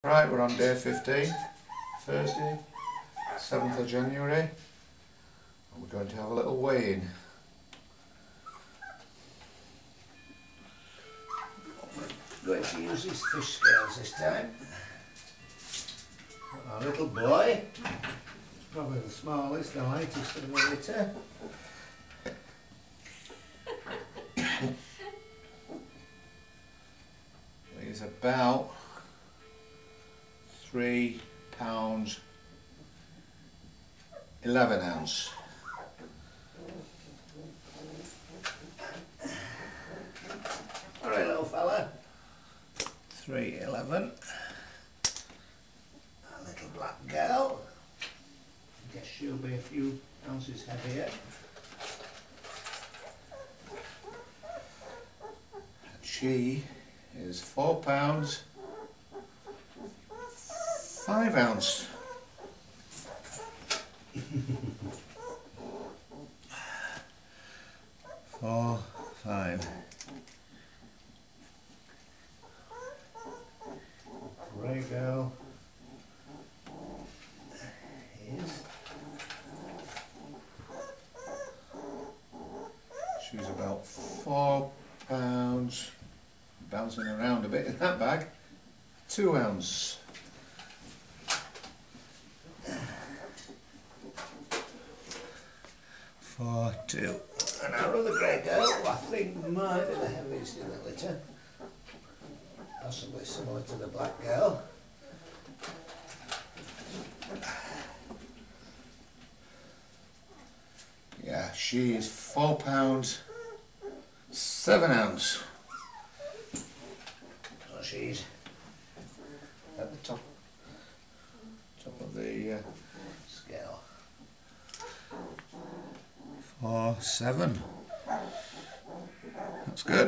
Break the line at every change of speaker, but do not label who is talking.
Right, we're on day 15, Thursday, 7th of January, and we're going to have a little weigh-in.
We're going to use these fish scales this time. Our little boy, probably the smallest, the lightest of the litter.
Weighs about £3, 11 ounce.
Alright, little fella.
3.11.
Our little black girl. I guess she'll be a few ounces heavier.
And she is £4, 5 ounce. Four, 5.
Grey girl is
She's about £4, bouncing around a bit in that bag, 2 ounce. For 2.
and our other grey girl, who I think might be the heaviest in the litter. Possibly similar to the black girl.
Yeah, she is £4, 7 ounce.
So she's
At the top of the
scale.
4, 7. That's good.